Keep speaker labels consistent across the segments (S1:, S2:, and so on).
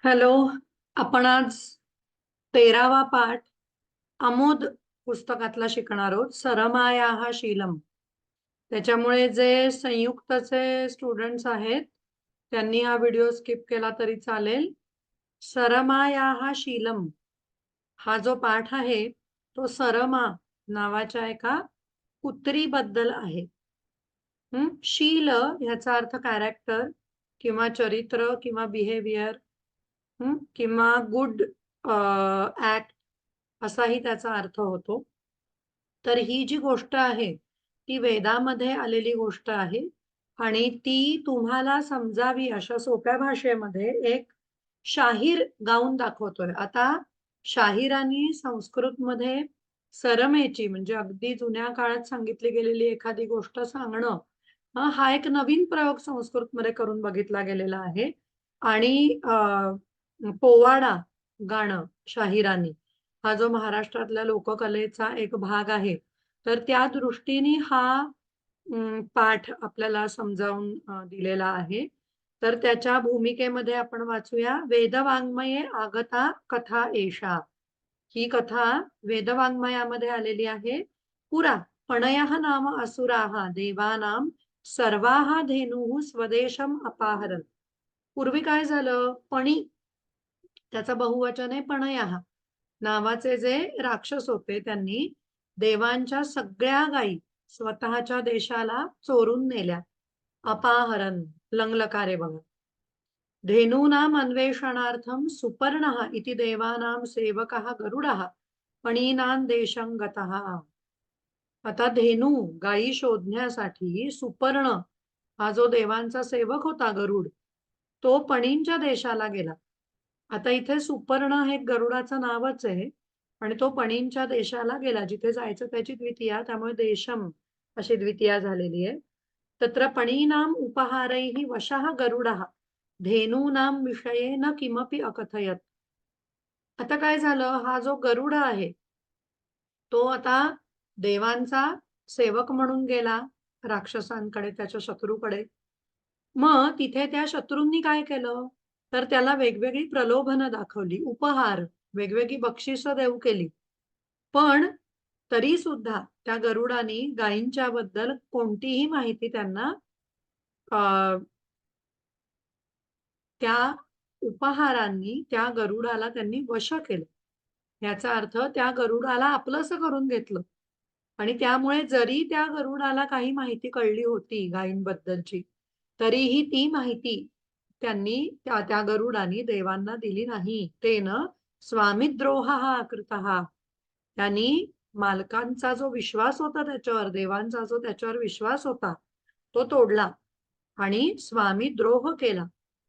S1: Hello. आपण आज 13वा पाठ आमोद पुस्तकातला शिकणार आहोत. सरमायाः शीलम. त्याच्यामुळे जे संयुक्तचे स्टुडंट्स आहेत त्यांनी हा व्हिडिओ स्किप केला तरी चालेल. सरमायाः शीलम हा जो पाठ आहे तो सरमा नावाच्या एका कुत्रीबद्दल आहे. शील ह्याचा अर्थ कॅरेक्टर किंवा चरित्र किंवा बिहेवियर किंवा गुड ऍक्ट असाही त्याचा अर्थ होतो. तर ही जी गोष्ट आहे ती वेदामध्ये आलेली गोष्ट आहे आणि ती तुम्हाला समजावी अशा सोप्या भाषेमध्ये एक शाहीर गाऊन दाखवतोय. आता शाहिरांनी संस्कृतमध्ये सरमेची म्हणजे अगदी जुन्या काळात सांगितली गेलेली एखादी गोष्ट सांगणं हा एक नवीन प्रयोग संस्कृतमध्ये करून बघितला गेलेला आहे. आणि पोवाडा गाणं शाहिरांनी हा जो महाराष्ट्रातल्या लोककलेचा एक भाग आहे तर त्या दृष्टीने हा पाठ आपल्याला समजावून दिलेला आहे. तर त्याच्या भूमिकेमध्ये आपण वाचूया. वेदवाङ्मये आगता कथा एषा. ही कथा वेदवाङ्मयामध्ये आलेली आहे. पुरा पणयः नाम असुराः देवानां सर्वाः धेनुः स्वदेशम अपाहरन्. पूर्वी काय झालं, पणी त्याचा बहुवचन आहे पणयः नावाचे जे राक्षस होते त्यांनी देवांच्या सगळ्या गायी स्वतःच्या देशाला चोरून नेल्या. अपाहरण लंगलकारे बघा. धेनूनाम अन्वेषणार्थम सुपर्णः इति देवानां सेवकः गरुडः पणीनां देशं गतः. आता धेनू गायी शोधण्यासाठी सुपर्ण हा जो देवांचा सेवक होता गरुड तो पणींच्या देशाला गेला. आता इथे सुपर्ण हे गरुडाचं नावच आहे आणि तो पणींच्या देशाला गेला. जिथे जायचं त्याची द्वितीया, त्यामुळे देशम अशी द्वितीया झालेली आहे. तत्र पणीनाम उपहारैः वशः गरुडः धेनूनां विषये न किमपि अकथयत. आता काय झालं, हा जो गरुड आहे तो आता देवांचा सेवक म्हणून गेला राक्षसांकडे, त्याच्या शत्रूकडे. मग तिथे त्या शत्रूंनी काय केलं तर त्याला वेगवेगळी प्रलोभनं दाखवली, उपहार वेगवेगळी बक्षिसं देऊ केली. पण तरी सुद्धा त्या गरुडानी गायींच्या बद्दल कोणतीही माहिती त्यांना त्या उपहारांनी त्या गरुडाला त्यांनी वश केलं. याचा अर्थ त्या गरुडाला आपलंसं करून घेतलं आणि त्यामुळे जरी त्या गरुडाला काही माहिती कळली होती गायींबद्दलची तरीही ती माहिती त्यांनी त्या त्या गरुडानी देवांना दिली नाही. तेन स्वामिद्रोहः कृतः. त्यांनी मालकांचा जो विश्वास होता त्याच्यावर, देवांचा जो त्याच्यावर विश्वास होता तो तोडला आणि स्वामिद्रोह केला.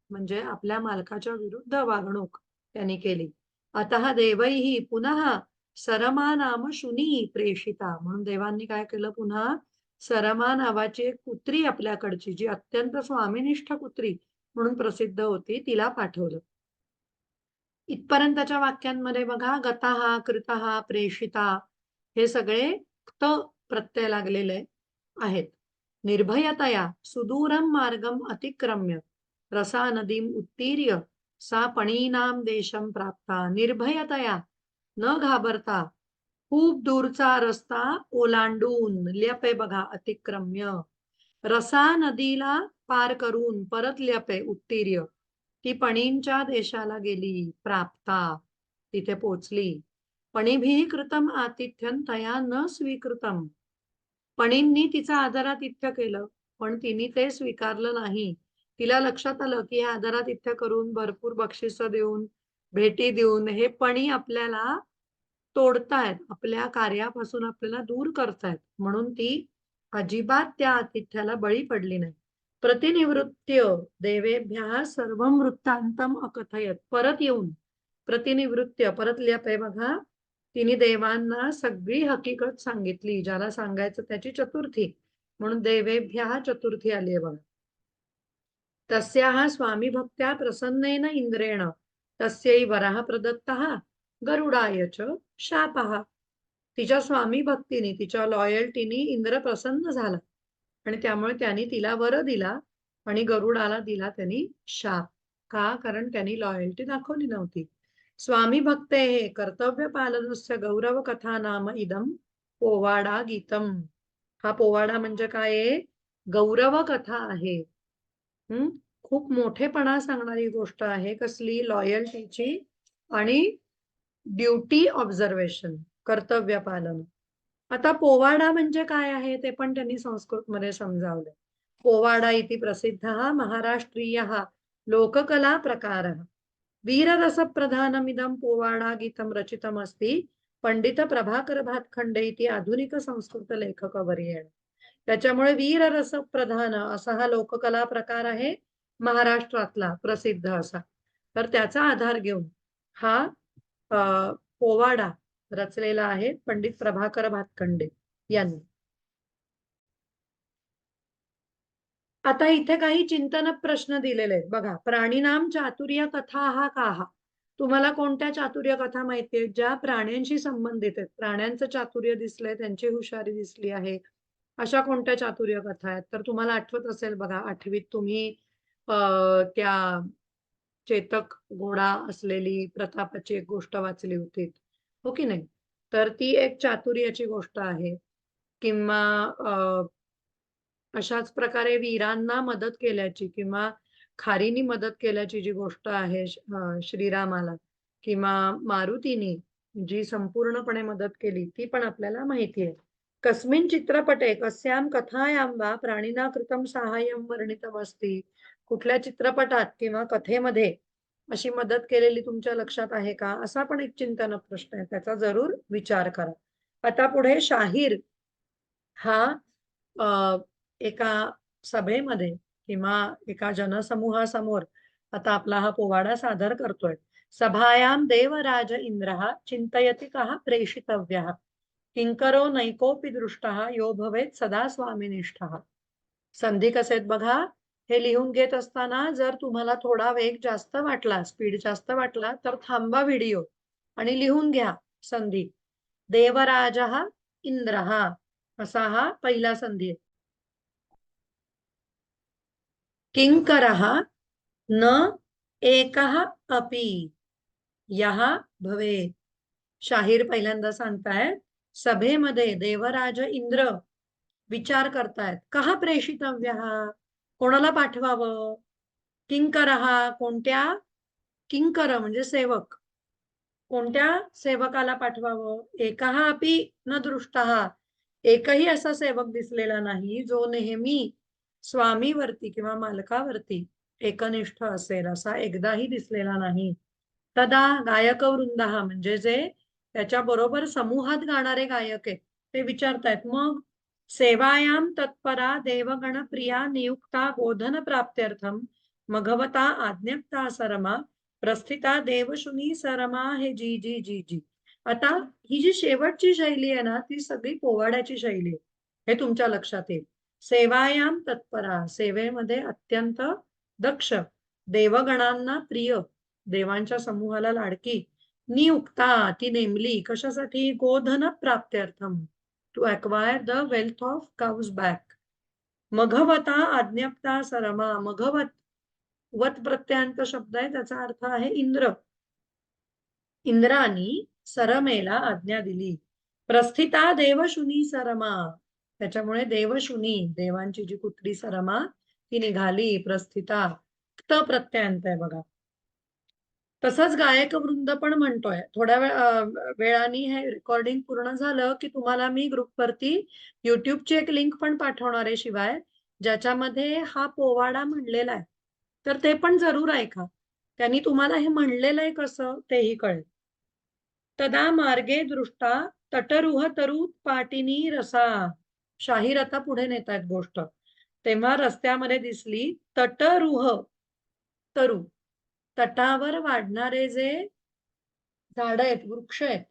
S1: म्हणजे आपल्या मालकाच्या विरुद्ध वागणूक त्यांनी केली. अतः देवैः पुनः सरमा नाम शुनी प्रेषिता. म्हणून देवांनी काय केलं, पुन्हा सरमा नावाची एक कुत्री आपल्याकडची जी अत्यंत स्वामिनिष्ठ कुत्री म्हणून प्रसिद्ध होती तिला पाठवलं. इथपर्यंतच्या वाक्यांमध्ये बघा गतः, कृतः, प्रेषिता हे सगळे क्त प्रत्यय लागलेले आहेत. निर्भयतया सुदूरम मार्गम अतिक्रम्य रसा नदीम उत्तीर्य सा पणीनाम देशम प्राप्ता. निर्भयतया न घाबरता खूप दूरचा रस्ता ओलांडून, ल्यपे बघा अतिक्रम्य, रसा नदीला पार करून परत ल्यपे उत्तीर्य ती पणींच्या देशाला गेली. प्राप्ता तिथे पोचली. पणीभिः कृतम आतिथ्यं तया न स्वीकृतम. पणींनी तिचं आदरातिथ्य केलं पण तिने ते स्वीकारलं नाही. तिला लक्षात आलं की हे आदरातिथ्य करून भरपूर बक्षिसं देऊन भेटी देऊन हे पणी आपल्याला तोडतायत, आपल्या कार्यापासून आपल्याला दूर करतायत. म्हणून ती अजिबात त्या आतिथ्याला बळी पडली नाही. प्रतिनिवृत्य देवेभ्यः सर्वं वृत्तांतम अकथयत. परत येऊन प्रतिनिवृत्य परत ल्यपे बघा, तिने देवांना सगळी हकीकत सांगितली. ज्याला सांगायचं त्याची चतुर्थी म्हणून देवेभ्यः चतुर्थी आली आहे बघा. तस्याः स्वामी भक्त्या प्रसन्नेन इंद्रेण तस्यै वरः प्रदत्तः गरुडाय च शापः. तिच्या स्वामी भक्तीने, तिच्या लॉयल्टीने इंद्र प्रसन्न झाला आणि त्यामुळे त्यांनी तिला वर दिला आणि गरुडाला दिला त्यांनी शाप. का? कारण त्यांनी लॉयल्टी दाखवली नव्हती. स्वामी भक्ते हे कर्तव्य पालनस्य गौरव कथा नाम इदम पोवाडा गीतम. हा पोवाडा म्हणजे काय आहे? गौरव कथा आहे. हम्म, खूप मोठेपणा सांगणारी गोष्ट आहे. कसली? लॉयल्टीची आणि ड्युटी ऑब्झर्वेशन, कर्तव्य पालन. आता पोवाडा म्हणजे काय आहे ते पण त्यांनी संस्कृत मध्ये समजावलं. पोवाडा इति प्रसिद्ध महाराष्ट्रीय लोककला प्रकार. वीररसप्रधानमिदं पोवाडा गीतं रचितमस्ति पंडित प्रभाकर भातखंडे इति आधुनिक संस्कृत लेखकवर्येण. त्याच्यामुळे वीररस प्रधान असा हा लोककला प्रकार आहे महाराष्ट्रातला प्रसिद्ध असा. तर त्याचा आधार घेऊन हा पोवाडा रचलेला आहे पंडित प्रभाकर भातखंडे यांनी. आता इथे काही चिंतन प्रश्न दिलेले आहेत बघा. प्राणीनाम चातुर्य कथा हा काहा. तुम्हाला कोणत्या चातुर्य कथा माहितीये ज्या प्राण्यांशी संबंधित आहेत? प्राण्यांचं चातुर्य दिसलंय, त्यांची हुशारी दिसली आहे, अशा कोणत्या चातुर्य कथा आहेत? तर तुम्हाला आठवत असेल बघा, आठवीत तुम्ही त्या चेतक घोडा असलेली प्रतापाची एक गोष्ट वाचली होती, हो की नाही? तर ती एक चातुर्याची गोष्ट आहे. किंवा अशाच प्रकारे वीरांना मदत केल्याची किंवा खारीनी मदत केल्याची जी गोष्ट आहे श्रीरामाला, किंवा मारुतीने जी संपूर्णपणे मदत केली ती पण आपल्याला माहिती आहे. कस्मिन चित्रपटे कस्याम कथायाम वा प्राणिना कृतम साहाय्यम वर्णितमस्ति. कुठल्या चित्रपटात किंवा कथेमध्ये अशी मदत केलेली तुमच्या लक्षात आहे का? असा पण एक चिंतन प्रश्न आहे, त्याचा जरूर विचार करा. आता पुढे शाहीर हा एका सभेमध्ये किंवा एका जनसमूहासमोर आता आपला हा पोवाडा सादर करतोय. सभायाम देवराज इंद्रः चिंतयति कः प्रेषितव्यः किंकरो नैकोपि दृष्टः यो भवेत सदा स्वामिनिष्ठः. संधी कसे आहेत बघा. हे लिहून घेत असताना जर तुम्हाला थोडा वेग जास्त वाटला, स्पीड जास्त वाटला, तर थांबा व्हिडिओ आणि लिहून घ्या संधी. देवराजः इंद्रः असा हा पहिला संधी आहे. किंकरः न एकः अपि यः भवेत. शाहीर पहिल्यांदा सांगतायत, सभेमध्ये देवराज इंद्र विचार करतायत, कहा प्रेषितव्यः, कोणाला पाठवावं? किंकरः कोणत्या? किंकर म्हणजे सेवक. कोणत्या सेवकाला पाठवावं? एकः अपि न दृष्टः, एकही असा सेवक दिसलेला नाही जो नेहमी स्वामीवरती किंवा मालकावरती एकनिष्ठ असेल, असा एकदाही दिसलेला नाही. तदा गायक वृंद म्हणजे जे त्याच्या बरोबर समूहात गाणारे गायक आहेत ते विचारतायत, मग सेवायाम तत्परा देवगण प्रिया नियुक्ता गोधन प्राप्त्यर्थम मघवता आज्ञप्ता सरमा प्रस्थिता देवशुनी सरमा हे जी जी जी जी. आता ही जी शेवटची शैली आहे ना, ती सगळी पोवाड्याची शैली आहे, हे तुमच्या लक्षात येईल. सेवायाम तत्परा, सेवेमध्ये अत्यंत दक्ष, देवगणांना प्रिय, देवांच्या समूहाला लाडकी, नियुक्ता ती नेमली कशासाठी? गोधन प्राप्त्यर्थम, to acquire the wealth of cows back. मघवता आज्ञप्ता सरमा, मघवत वत प्रत्ययांत शब्द आहे, त्याचा अर्थ आहे इंद्र. इंद्रानी सरमेला आज्ञा दिली. प्रस्थिता देवशुनी सरमा, त्याच्यामुळे देवशुनी देवांची जी पुत्री सरमा ती निघाली. प्रस्थिता त प्रत्ययांत आहे बघा. तसंच गायक वृंद पण म्हणतोय. थोड्या वेळाने हे रेकॉर्डिंग पूर्ण झालं की तुम्हाला मी ग्रुपवरती युट्यूबची एक लिंक पण पाठवणार आहे शिवाय, ज्याच्यामध्ये हा पोवाडा म्हणलेला आहे, तर ते पण जरूर ऐका. त्यांनी तुम्हाला हे म्हणलेलं आहे कसं तेही कळेल. तदा मार्गे दृष्टा तटरुह तरु पाटिनी रसा. शाहीर आता पुढे नेत आहेत गोष्ट. तेव्हा रस्त्यामध्ये दिसली तटरुह तरु, तटावर वाढणारे जे झाड आहेत, वृक्ष आहेत,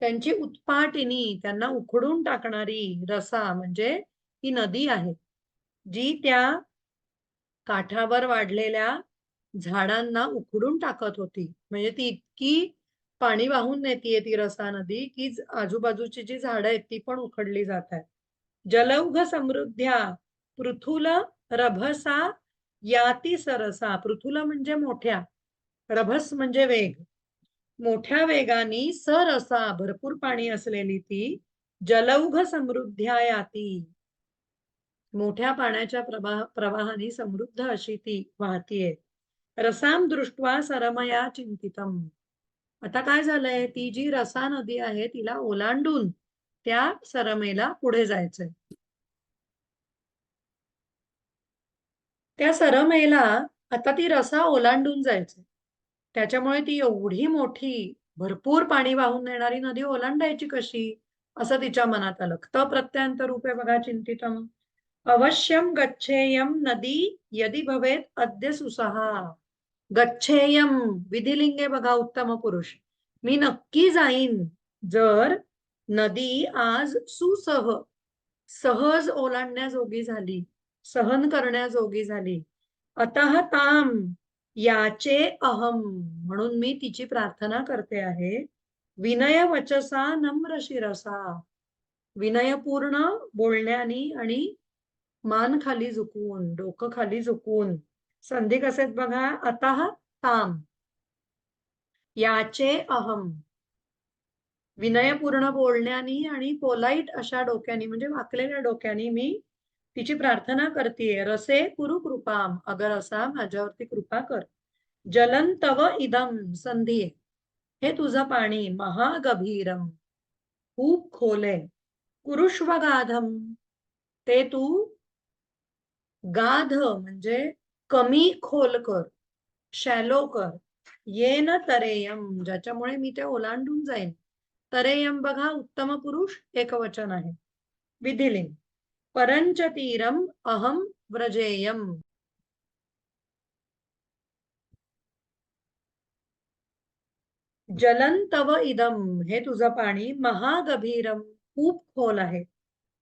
S1: त्यांची उत्पाटिनी त्यांना उखडून टाकणारी, रसा म्हणजे ती नदी आहे जी त्या काठावर वाढलेल्या झाडांना उखडून टाकत होती. म्हणजे ती इतकी पाणी वाहून नेतीये ती रसा नदी की आजूबाजूची जी झाडं आहेत ती पण उखडली जात आहेत. जलौघ समृद्ध्या पृथुल रभसा याती सरसा, पृथुला म्हणजे मोठ्या, रभस म्हणजे वेग, मोठ्या वेगाने सरसा भरपूर पाणी असलेली ती जलौघ समृद्ध्या याती, मोठ्या पाण्याच्या प्रवाहाने समृद्ध अशी ती वाहतीये. रसाम दृष्ट्वा सरमया चिंतितम. आता काय झालंय, ती जी रसा नदी आहे तिला ओलांडून त्या सरमेला पुढे जायचंय. त्या सरमेला आता ती रसा ओलांडून जायचंय. त्याच्यामुळे ती एवढी मोठी भरपूर पाणी वाहून नेणारी नदी ओलांडायची कशी, असं तिच्या मनात आलं. क्त प्रत्यंत रूपे बघा चिंतितम. अवश्यम गच्छेयम नदी यदि भवेत अद्य सुसहा. गच्छेयम विधिलिंगे बघा उत्तम पुरुष. मी नक्की जाईन जर नदी आज सुसह सहज ओलांडण्याजोगी झाली, सहन करण्याजोगी झाली. अतः ताम याचे अहम, म्हणून मी तिची प्रार्थना करते आहे. विनय वचसा नम्र शिरसा, विनयपूर्ण बोलण्यानी आणि मान खाली झुकवून, डोकं खाली झुकवून. संधी कसे बघा, अतः ताम याचे अहम, विनयपूर्ण बोलण्यानी आणि पोलाईट अशा डोक्यानी म्हणजे वाकलेल्या डोक्यानी मी तिची प्रार्थना करतेय. रसे कुरु कृपाम, अगर असा माझ्यावरती कृपा कर. जलन तव इदम, संधी हे तुझं पाणी, महागभीरम खूप खोल आहे. कुरुष्व गाधम, ते तू गाध म्हणजे कमी खोल कर, शॅलो कर. येन तरेयम, ज्याच्यामुळे मी ते ओलांडून जाईन. तरेयम बघा उत्तम पुरुष एकवचन आहे. विधिलिंग. परंच तीरम अहम व्रजेयम. जलन तव इदम, हे तुझं पाणी, महागभीरम खूप खोल आहे.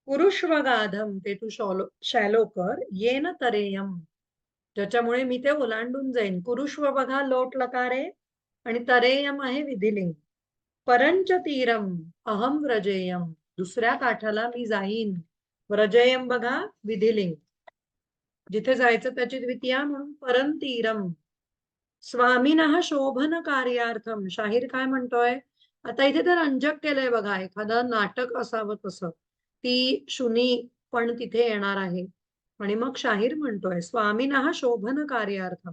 S1: पुरुषवगाधम, ते तू शॅलो कर. येन तरेयम, ज्याच्यामुळे मी ते ओलांडून जाईन. पुरुषव बघा लोट लकारे आणि तरेयम आहे विधिलिंग. परंच तीरम अहम व्रजेयम, दुसऱ्या काठाला मी जाईन. व्रजेयम बघा विधिलिंग, जिथे जायचं त्याची द्वितीया म्हणून परंतीरम. स्वामीनः शोभन कार्यार्थम, शाहीर काय म्हणतोय आता इथे तर रंजक केलंय बघा, एखादं नाटक असावं तसं. ती शुनी पण तिथे येणार आहे आणि मग शाहीर म्हणतोय स्वामीनः शोभन कार्यार्थम,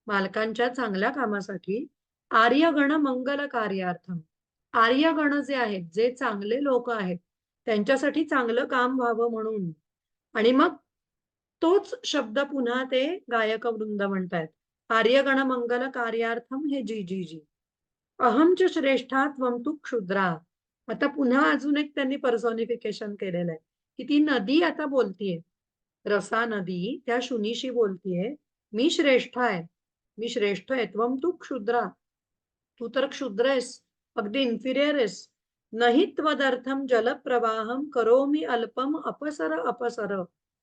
S1: मालकांच्या चांगल्या कामासाठी. आर्यगण मंगल कार्यार्थम, आर्यगण जे आहेत, जे चांगले लोक आहेत त्यांच्यासाठी चांगलं काम व्हावं म्हणून. आणि मग तोच शब्द पुन्हा ते गायक वृंद म्हणतायत. आर्यगण मंगल कार्यार्थम हे जी जी जी. अहमच श्रेष्ठा त्वम तू क्षुद्रा. आता पुन्हा अजून एक त्यांनी पर्सॉनिफिकेशन केलेलं आहे की ती नदी आता बोलतीये, रसा नदी त्या शुनीशी बोलतीये. मी श्रेष्ठ आहे, मी श्रेष्ठ आहे. त्वम तू क्षुद्रा, तू तर क्षुद्र आहेस, अगदी इन्फिरियर आहेस. नहि त्वदर्थम जलप्रवाहम करोमि अल्पम अपसर अपसर.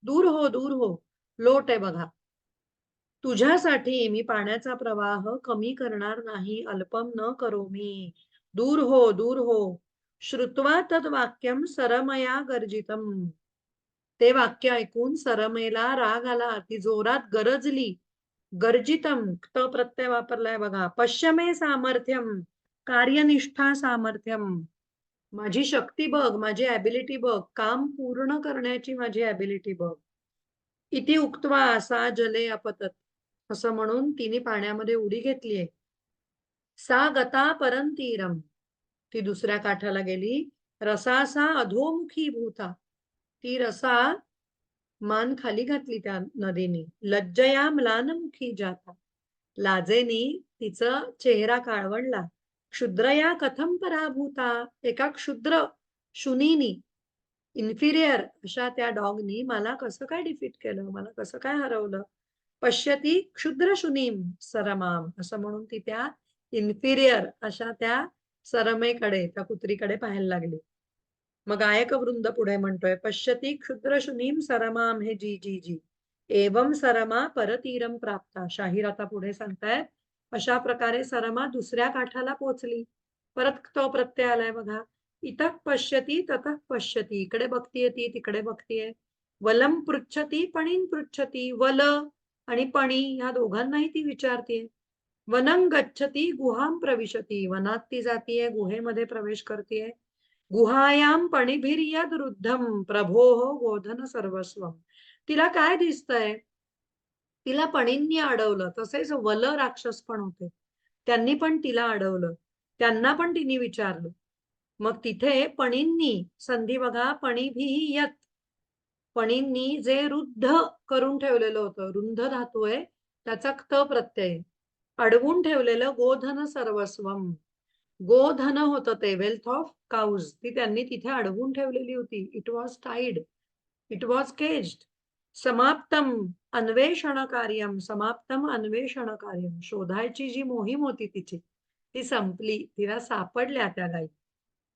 S1: दूर हो, दूर हो, लोट आहे बघा. तुझ्यासाठी मी पाण्याचा प्रवाह कमी करणार नाही. अल्पम न करोमि, दूर हो, दूर हो. श्रुत्वा तद वाक्यम सरमया गर्जितम, ते वाक्य ऐकून सरमेला राग आला, ती जोरात गरजली. गर्जितम त प्रत्यय वापरलाय बघा. पश्यमे सामर्थ्यम, कार्यनिष्ठा सामर्थ्यम, माझी शक्ती बघ, माझी ॲबिलिटी बघ, काम पूर्ण करण्याची माझी ॲबिलिटी बघ. इति उक्त्वा सा जले अपतत, असं म्हणून तिने पाण्यामध्ये उडी घेतलीये. सा गता परंतीरम, ती दुसऱ्या काठाला गेली. रसासा अधोमुखी भूता, ती रसा मान खाली घातली त्या नदीने. लज्जया म्लानमुखी जाता, लाजेनी तिचा चेहरा काळवंडला. क्षुद्रया कथम पराभूता, एका क्षुद्र शुनीनी, इन्फिरियर अशा त्या डॉगनी मला कसं काय डिफीट केलं, मला कसं काय हरवलं. पश्यती क्षुद्र शुनीम सरमाम, असं म्हणून ती त्या इन्फिरियर अशा त्या सरमेकडे, त्या कुत्रीकडे पाहायला लागली. मग गायक वृंद पुढे म्हणतोय पश्यती क्षुद्र शुनीम सरमाम हे जी जी जी. एवम सरमा परतीरम प्राप्ता, शाहीर आता पुढे सांगतायत अशा प्रकारे सरमा दुसऱ्या काठाला पोचली. परत तो प्रत्यय आलाय बघा. इतः पश्यती ततः पश्यती, इकडे बघतीये ती, तिकडे बघतीये. वलम पृच्छती पणीन पृच्छती, वल आणि पणी ह्या दोघांनाही ती विचारतीये. वनं गच्छती गुहां प्रविशती, वनात ती जातीये, गुहेमध्ये प्रवेश करतीये. गुहायां पणिभिर्यद रुद्धम प्रभोः गोधन सर्वस्वम. तिला काय दिसतंय? तिला पणींनी अडवलं. तसेच वल राक्षस पण होते, त्यांनी पण तिला अडवलं. त्यांना पण तिने विचारलं. मग तिथे पणींनी, संधी बघा, पणिभिः यत, पणींनी जे रुद्ध करून ठेवलेलं होतं, रुंध धातू आहे त्याचा क्त प्रत्यय, अडवून ठेवलेलं गोधन सर्वस्वम, गोधन होतं ते, वेल्थ ऑफ काउज, ती त्यांनी तिथे अडवून ठेवलेली होती. It was tied, it was caged. समाप्तम अन्वेषण कार्यम, समाप्तम अन्वेषण कार्यम, शोधायची जी मोहीम होती तिची ती संपली, तिला सापडल्या त्या गायी.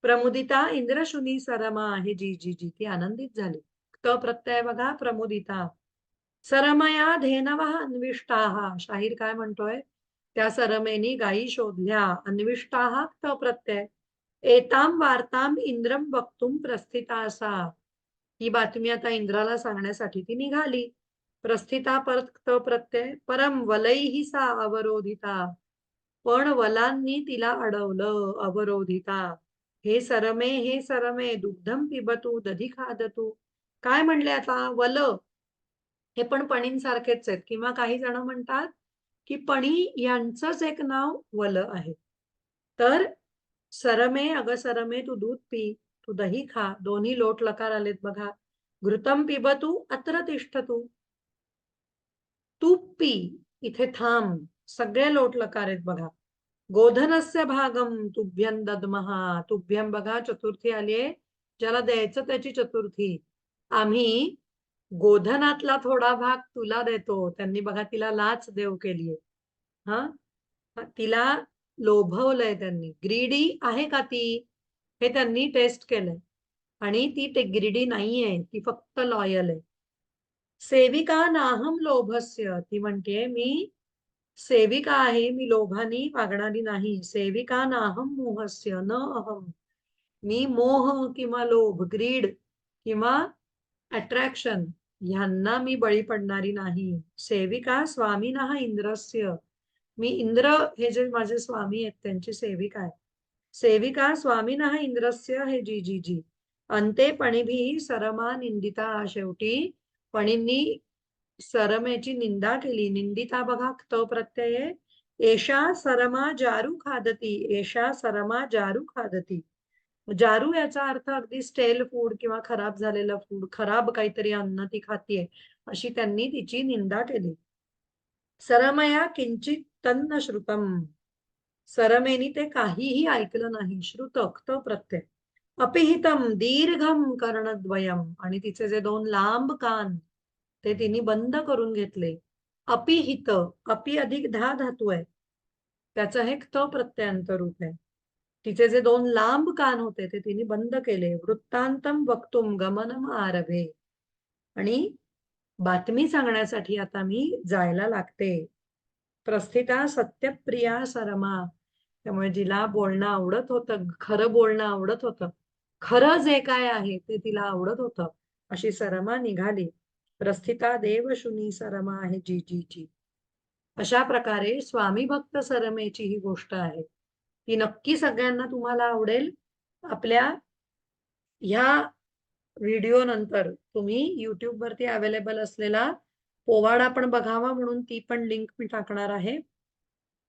S1: प्रमुदिता इंद्रशुनी सरमा आहे जी जी जी, ती आनंदित झाली. त प्रत्यय बघा, प्रमुदिता. सरमया धेनवः अन्विष्टाः, शाहीर काय म्हणतोय? त्या सरमेनी गायी शोधल्या. अन्विष्टाः त प्रत्यय. एताम वार्ताम इंद्रम वक्तुम प्रस्थिता असा, ही बातमी आता इंद्राला सांगण्यासाठी ती निघाली. प्रस्थिता परत प्रत्यय. परम वलैहि सा अवरोधिता, पण वलांनी तिला अडवलं, अवरोधिता. हे सरमे, हे सरमे, दुग्धम पिबतू, दधी खादतू. काय म्हणले आता? वल हे पण पणींसारखेच आहेत, किंवा काही जण म्हणतात की पणी यांचंच एक नाव वल आहे. तर सरमे, अग सरमे, तू दूध पी, तू दही खा. दोन्ही लोट लकार आलेत बघा. घृतम पिबतू अत्र तिष्ठतू, तूप पी, इथे थांब. सगळे लोट लकार आहेत बघा. गोधनस्य भागम तुभ्यं दद्महा, तुभ्यं बघा चतुर्थी आलीये, ज्याला द्यायचं त्याची चतुर्थी. आम्ही गोधनातला थोडा भाग तुला देतो. त्यांनी बघा तिला लाच देव केलीये. हा, तिला लोभवलंय त्यांनी. ग्रीडी आहे का ती, हे त्यांनी टेस्ट केलंय, आणि ती ते ग्रीडी नाहीये, ती फक्त लॉयल आहे. सेविका नाहम लोभस्य, ती म्हणते मी सेविका आहे, मी लोभानी वागणारी नाही. सेविका नाहम मोहस्य न अहम, मी मोह किंवा लोभ, ग्रीड किंवा अट्रॅक्शन ह्यांना मी बळी पडणारी नाही. सेविका स्वामीनः इंद्रस्य, मी इंद्र हे जे माझे स्वामी आहेत त्यांची सेविका आहे. सेविका स्वामीनः इंद्रस्य हे जी जी जी. अंते पणिभिः सरमा निंदिता, शेवटी पणींनी सरमेची निंदा केली. निंदिता बघा त प्रत्यय. एषा सरमा जारू खादती, एषा सरमा जारू खादती. जारू याचा अर्थ अगदी स्टेल फूड किंवा खराब झालेलं फूड, खराब काहीतरी अन्न ती खातीये, अशी त्यांनी तिची निंदा केली. सरमया किंचित तन्न श्रुतम, सरमेनी ते काहीही ऐकलं नाही. श्रुतक त प्रत्यय. अपिहितम दीर्घम कर्णद्वयम, आणि तिचे जे दोन लांब कान ते तिने बंद करून घेतले. अपिहित, अपि अधिक धा धातू आहे, त्याचं हे क्त प्रत्ययांत रूप आहे. तिचे जे दोन लांब कान होते ते तिने बंद केले. वृत्तांतम वक्तुम गमनम आरभे, आणि बातमी सांगण्यासाठी आता मी जायला लागते. प्रस्थिता सत्यप्रिया सरमा, त्यामुळे जिला बोलणं आवडत होतं, खरं बोलणं आवडत होतं, खरं जे काय आहे ते तिला आवडत होतं, अशी सरमा निघाली. प्रस्थिता देवशुनी सरमा आहे जी जी जी. अशा प्रकारे स्वामी भक्त सरमेची ही गोष्ट आहे. ती नक्की सगळ्यांना तुम्हाला आवडेल. आपल्या ह्या व्हिडिओ नंतर तुम्ही युट्यूब वरती अवेलेबल असलेला पोवाडा पण बघावा, म्हणून ती पण लिंक मी टाकणार आहे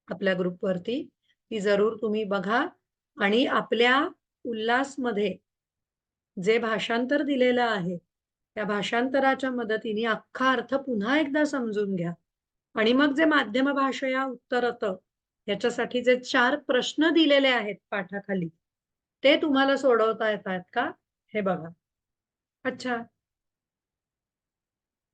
S1: आपल्या ग्रुपवरती. ती जरूर तुम्ही बघा, आणि आपल्या उल्हासमध्ये जे भाषांतर दिलेलं आहे त्या भाषांतराच्या मदतीने अख्खा अर्थ पुन्हा एकदा समजून घ्या. आणि मग जे माध्यम भाषया उत्तरत, याच्यासाठी जे 4 प्रश्न दिलेले आहेत पाठाखाली, ते तुम्हाला सोडवता येतात का हे बघा. अच्छा,